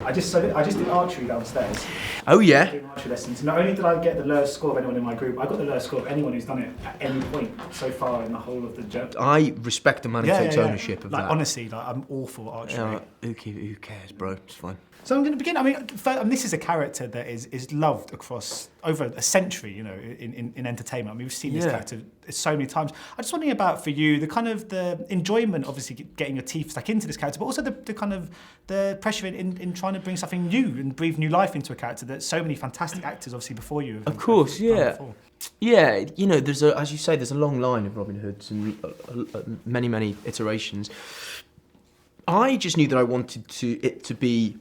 I just did archery downstairs. Oh yeah. Doing archery lessons. Not only did I get the lowest score of anyone in my group, I got the lowest score of anyone who's done it at any point so far in the whole of the journey. I respect the man who takes ownership of that. Honestly, I'm awful at archery. Who cares, bro? It's fine. So I'm going to begin. I mean, this is a character that is loved across over a century, you know, in entertainment. I mean, we've seen this character so many times. I'm just wondering about, for you, the enjoyment, obviously, getting your teeth stuck into this character, but also the kind of the pressure in trying to bring something new and breathe new life into a character that so many fantastic actors, obviously, before you have. Of course, yeah. Yeah, you know, as you say, there's a long line of Robin Hoods and many iterations. I just knew that I wanted it to be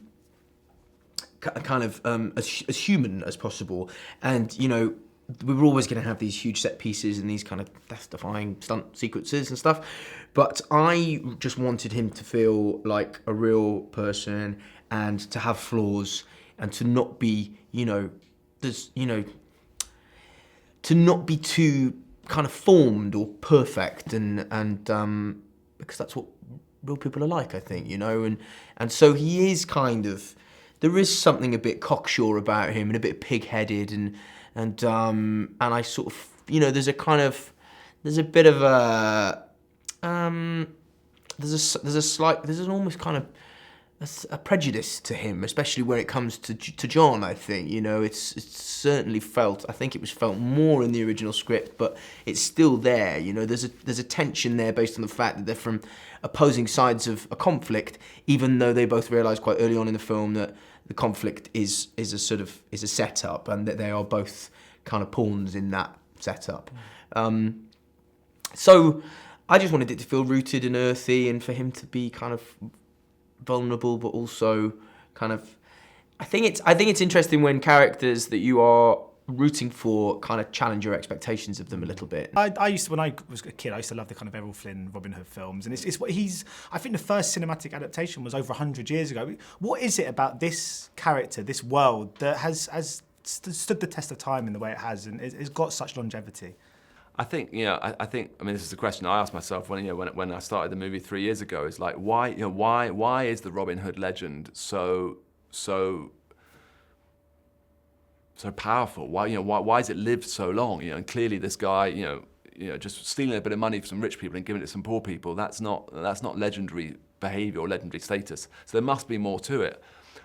kind of as human as possible, and you know, we were always going to have these huge set pieces and these kind of death-defying stunt sequences and stuff, but I just wanted him to feel like a real person and to have flaws and to not be, you know, to not be too kind of formed or perfect, and because that's what real people are like, I think, you know, and so he is kind of. There is something a bit cocksure about him and a bit pig-headed, and I sort of, you know, there's a bit of a there's an almost kind of a prejudice to him, especially when it comes to John. I think, you know, it's certainly felt. I think it was felt more in the original script, but it's still there. You know, there's a tension there based on the fact that they're from opposing sides of a conflict, even though they both realise quite early on in the film that the conflict is a setup, and that they are both kind of pawns in that setup. So I just wanted it to feel rooted and earthy, and for him to be kind of vulnerable, but also kind of. I think it's interesting when characters that you are rooting for kind of challenge your expectations of them a little bit. I used to, when I was a kid, I used to love the kind of Errol Flynn, Robin Hood films, and it's what I think the first cinematic adaptation was over 100 years ago. What is it about this character, this world, that has stood the test of time in the way it has, and it's got such longevity? I think, you know, I mean, this is a question I asked myself when I started the movie 3 years ago. Is like, why is the Robin Hood legend so powerful? Why has it lived so long? You know, and clearly this guy, you know, just stealing a bit of money from some rich people and giving it to some poor people, that's not legendary behaviour or legendary status. So there must be more to it.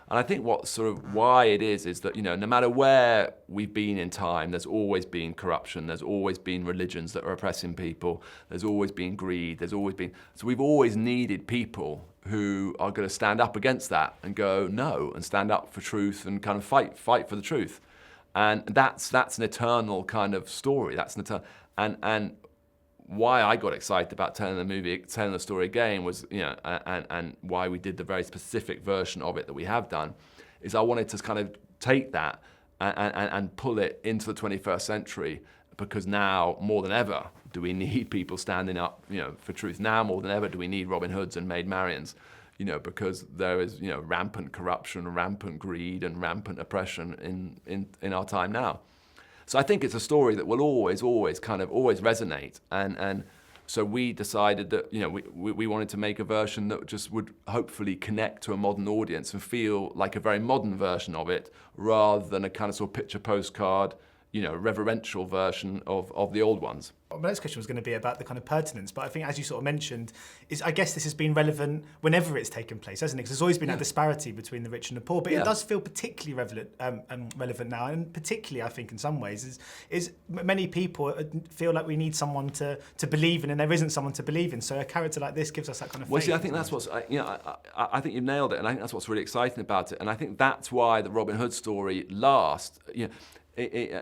And I think why it is that, you know, no matter where we've been in time, there's always been corruption, there's always been religions that are oppressing people, there's always been greed, so we've always needed people who are going to stand up against that and go no, and stand up for truth and kind of fight for the truth. And that's an eternal kind of story. And why I got excited about telling the story again was, you know, and why we did the very specific version of it that we have done, is I wanted to kind of take that and pull it into the 21st century, because now more than ever do we need people standing up, you know, for truth. Now more than ever do we need Robin Hoods and Maid Marians, you know, because there is, you know, rampant corruption, rampant greed, and rampant oppression in our time now. So I think it's a story that will always resonate, and so we decided that, you know, we wanted to make a version that just would hopefully connect to a modern audience and feel like a very modern version of it, rather than a kind of sort of picture postcard, you know, reverential version of the old ones. My next question was going to be about the kind of pertinence, but I think, as you sort of mentioned, I guess this has been relevant whenever it's taken place, hasn't it? Because there's always been a disparity between the rich and the poor, but it does feel particularly relevant now, and particularly, I think, in some ways, is many people feel like we need someone to believe in, and there isn't someone to believe in. So a character like this gives us that kind of faith. Well, see, I think that's what's, you know, I think you've nailed it, and I think that's what's really exciting about it, and I think that's why the Robin Hood story lasts. You know,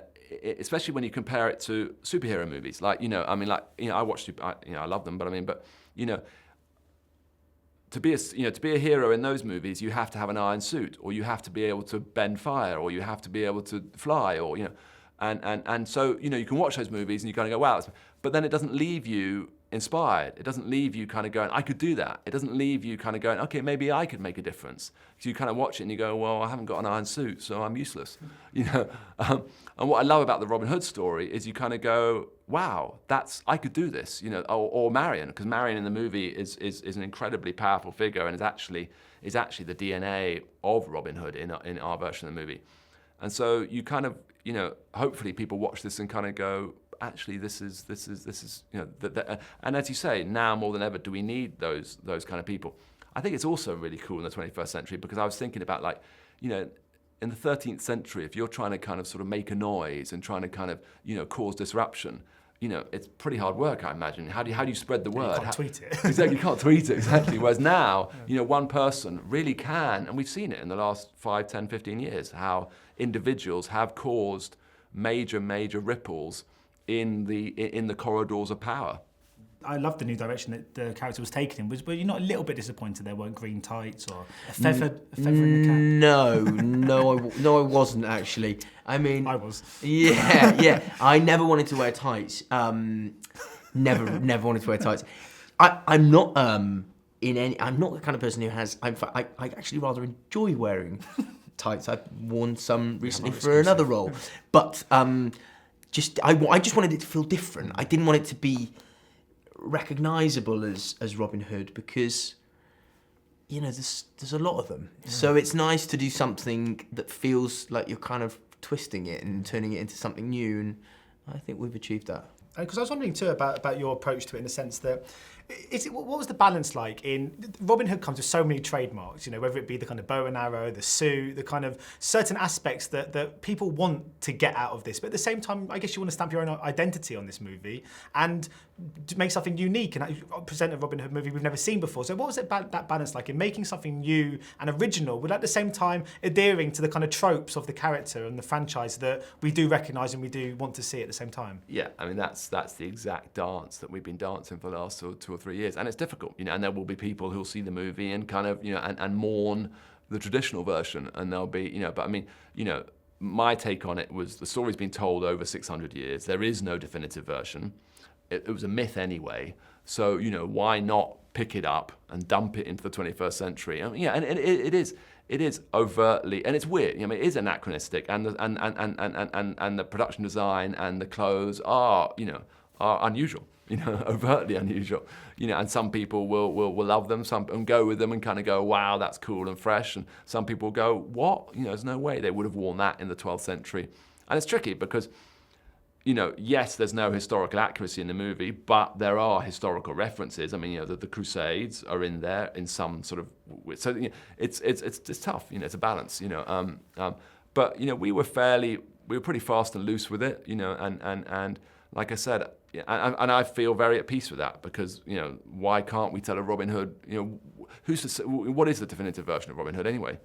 especially when you compare it to superhero movies, like, you know, I mean, like, you know, I love them, but you know, to be a hero in those movies, you have to have an iron suit, or you have to be able to bend fire, or you have to be able to fly, or, you know, and so, you know, you can watch those movies and you kind of go, wow, but then it doesn't leave you inspired. It doesn't leave you kind of going, I could do that. It doesn't leave you kind of going, okay, maybe I could make a difference. So you kind of watch it and you go, well, I haven't got an iron suit, so I'm useless. You know, and what I love about the Robin Hood story is you kind of go, wow, I could do this. You know, or Marion, because Marion in the movie is an incredibly powerful figure, and is actually is actually the DNA of Robin Hood in our version of the movie. And so you kind of, hopefully people watch this and kind of go, actually, this is, and as you say, now more than ever, do we need those kind of people? I think it's also really cool in the 21st century because I was thinking about in the 13th century, if you're trying to kind of sort of make a noise and trying to kind of, cause disruption, it's pretty hard work, I imagine. How do you spread the word? You can't tweet it. Exactly, you can't tweet it, exactly. Whereas now, one person really can, and we've seen it in the last 5, 10, 15 years, how individuals have caused major ripples in the corridors of power. I love the new direction that the character was taken in. Were you not a little bit disappointed there weren't green tights or a feather in the cap? No, I wasn't actually. I mean, I was. Yeah. I never wanted to wear tights. Never wanted to wear tights. I'm not I'm not the kind of person who has. I actually rather enjoy wearing tights. I've worn some recently for another role, but I just wanted it to feel different. I didn't want it to be recognisable as Robin Hood because there's a lot of them. Yeah. So it's nice to do something that feels like you're kind of twisting it and turning it into something new, and I think we've achieved that. Because I was wondering too about your approach to it in the sense that, what was the balance like in, Robin Hood comes with so many trademarks, whether it be the kind of bow and arrow, the suit, the kind of certain aspects that people want to get out of this, but at the same time, I guess you want to stamp your own identity on this movie and make something unique and present a Robin Hood movie we've never seen before. So what was that balance like in making something new and original, but at the same time adhering to the kind of tropes of the character and the franchise that we do recognise and we do want to see at the same time? Yeah, I mean, that's the exact dance that we've been dancing for the last 2 or 3 years, and it's difficult, and there will be people who'll see the movie and kind of, and mourn the traditional version, and there'll be, but I mean, my take on it was the story's been told over 600 years. There is no definitive version. It was a myth anyway, so why not pick it up and dump it into the 21st century? I mean, and it is overtly, and it's weird. I mean, it is anachronistic, and the production design and the clothes are unusual. Overtly unusual. And some people will love them, some and go with them and kind of go, wow, that's cool and fresh. And some people will go, what? There's no way they would have worn that in the 12th century. And it's tricky because, yes, there's no historical accuracy in the movie, but there are historical references. I mean, the Crusades are in there in some sort of. So it's tough. It's a balance. But we were pretty fast and loose with it. And like I said. And I feel very at peace with that because, why can't we tell a Robin Hood, what is the definitive version of Robin Hood anyway?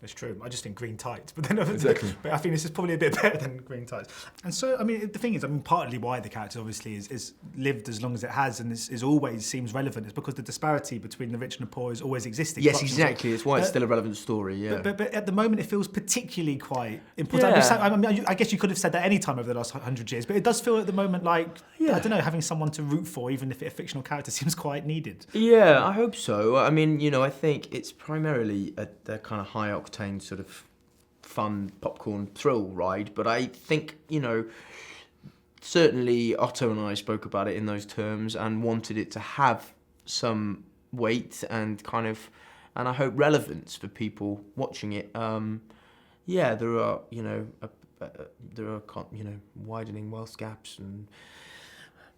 It's true. I just think green tights, but then exactly. But I think this is probably a bit better than green tights. And so, I mean, the thing is, partly why the character obviously is lived as long as it has and is always seems relevant is because the disparity between the rich and the poor is always existing. Yes, exactly. It's why it's still a relevant story. Yeah. But at the moment, it feels particularly quite important. Yeah. I guess you could have said that any time over the last 100 years, but it does feel at the moment like I don't know, having someone to root for, even if it's a fictional character, seems quite needed. Yeah, I hope so. I mean, I think it's primarily a kind of high octane sort of fun popcorn thrill ride, but I think certainly Otto and I spoke about it in those terms and wanted it to have some weight and kind of, and I hope relevance for people watching it. There are widening wealth gaps and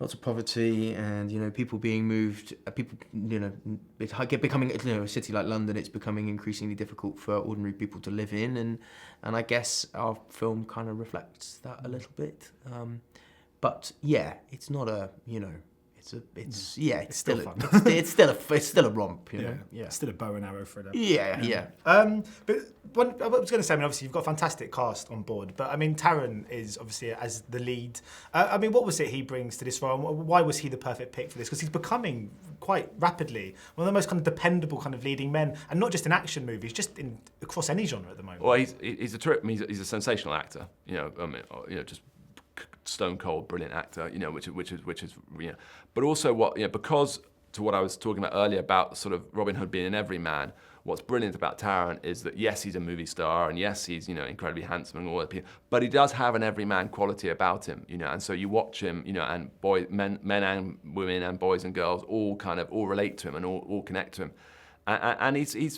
lots of poverty and, people being moved, becoming, a city like London, it's becoming increasingly difficult for ordinary people to live in. And I guess our film kind of reflects that a little bit. But yeah, it's not a, it's still fun. It's still a romp, know. Yeah. It's still a bow and arrow for them. Yeah. But I was going to say, obviously you've got a fantastic cast on board, but Taron is obviously as the lead. What was it he brings to this role? Why was he the perfect pick for this? Because he's becoming quite rapidly one of the most kind of dependable kind of leading men, and not just in action movies, just across any genre at the moment. Well, he's a sensational actor. Just stone cold, brilliant actor. Which is. But also because to what I was talking about earlier about sort of Robin Hood being an everyman. What's brilliant about Taron is that yes, he's a movie star, and yes, he's incredibly handsome and all that, but he does have an everyman quality about him, and so you watch him, and men and women and boys and girls all relate to him and all connect to him, And he's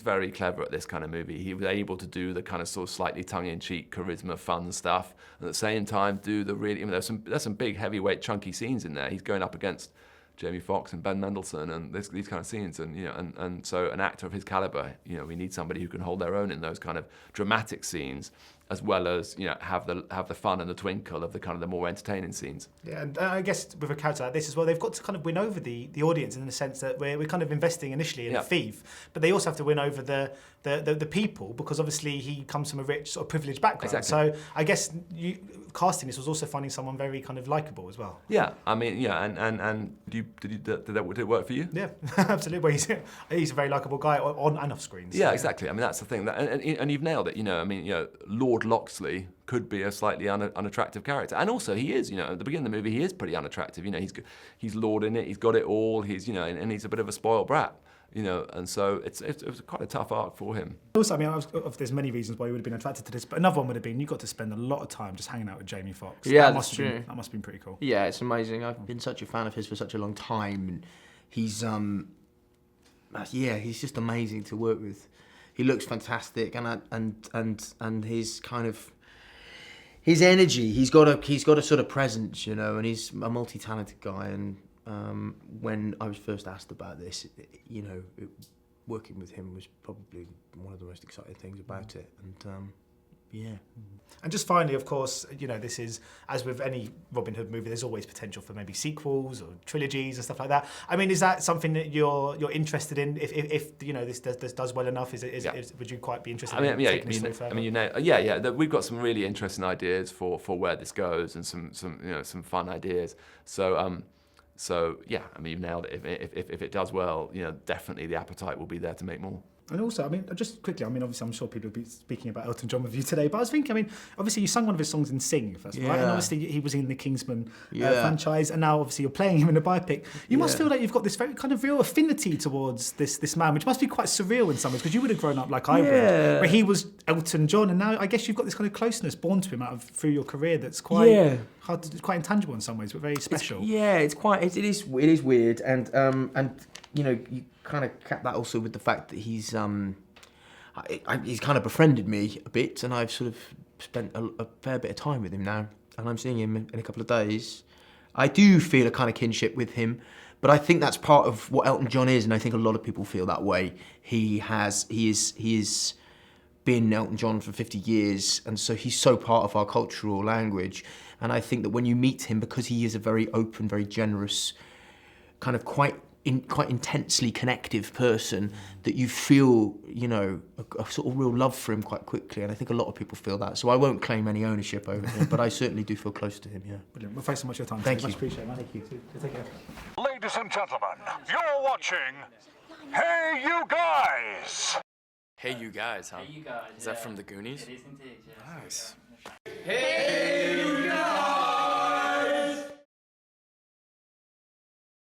very clever at this kind of movie. He was able to do the kind of sort of slightly tongue-in-cheek, charisma, fun stuff, and at the same time do the really. I mean, there's some big, heavyweight, chunky scenes in there. He's going up against Jamie Foxx and Ben Mendelsohn and these kind of scenes, and and so an actor of his caliber, we need somebody who can hold their own in those kind of dramatic scenes, as well as have the fun and the twinkle of the more entertaining scenes. Yeah, and I guess with a character like this as well, they've got to kind of win over the audience in the sense that we're kind of investing initially in a thief, but they also have to win over the people, because obviously he comes from a rich sort of privileged background. Exactly. So I guess casting this was also finding someone very kind of likeable as well. Yeah, I mean, and did it work for you? Yeah, absolutely. Well, he's a very likeable guy on and off screen. So yeah, exactly. I mean, that's the thing, and you've nailed it. I mean, Lord Locksley could be a slightly unattractive character, and also he is. At the beginning of the movie, he is pretty unattractive. He's lording it. He's got it all. He's and he's a bit of a spoiled brat. And so it was quite a tough arc for him. Also, I mean, there's many reasons why you would have been attracted to this, but another one would have been you got to spend a lot of time just hanging out with Jamie Foxx. Yeah, that's true. That must have been pretty cool. Yeah, it's amazing. I've been such a fan of his for such a long time, and he's he's just amazing to work with. He looks fantastic, and his kind of his energy. He's got a sort of presence, and he's a multi-talented guy. And when I was first asked about this, working with him was probably one of the most exciting things about it. And yeah. And just finally, of course, this is, as with any Robin Hood movie, there's always potential for maybe sequels or trilogies and stuff like that. I mean, is that something that you're interested in? If this does well enough, would you quite be interested in taking this story further? We've got some really interesting ideas for where this goes, and some fun ideas. So yeah, I mean, you've nailed it. If it does well, definitely the appetite will be there to make more. And also, I mean, just quickly, I mean, obviously, I'm sure people will be speaking about Elton John with you today, but I was thinking, I mean, obviously, you sung one of his songs in Sing, first of all, right? And obviously, he was in the Kingsman franchise, and now, obviously, you're playing him in a biopic. You must feel like you've got this very kind of real affinity towards this man, which must be quite surreal in some ways, because you would have grown up like I would, where he was Elton John, and now I guess you've got this kind of closeness born to him through your career that's quite hard, quite intangible in some ways, but very special. It is weird, and you kind of cap that also with the fact that he's kind of befriended me a bit, and I've sort of spent a fair bit of time with him now, and I'm seeing him in a couple of days. I do feel a kind of kinship with him, but I think that's part of what Elton John is, and I think a lot of people feel that way. He is been Elton John for 50 years, and so he's so part of our cultural language. And I think that when you meet him, because he is a very open, very generous, kind of quite intensely connective person, that you feel, a sort of real love for him quite quickly. And I think a lot of people feel that. So I won't claim any ownership over him, but I certainly do feel close to him, yeah. Brilliant. Well, thanks so much for your time. Thank you. Much appreciated, man. Thank you. Take care. Ladies and gentlemen, you're watching Hey You Guys! Hey You Guys, huh? Hey You Guys. Is that from the Goonies? It is indeed, yeah. Nice. Hey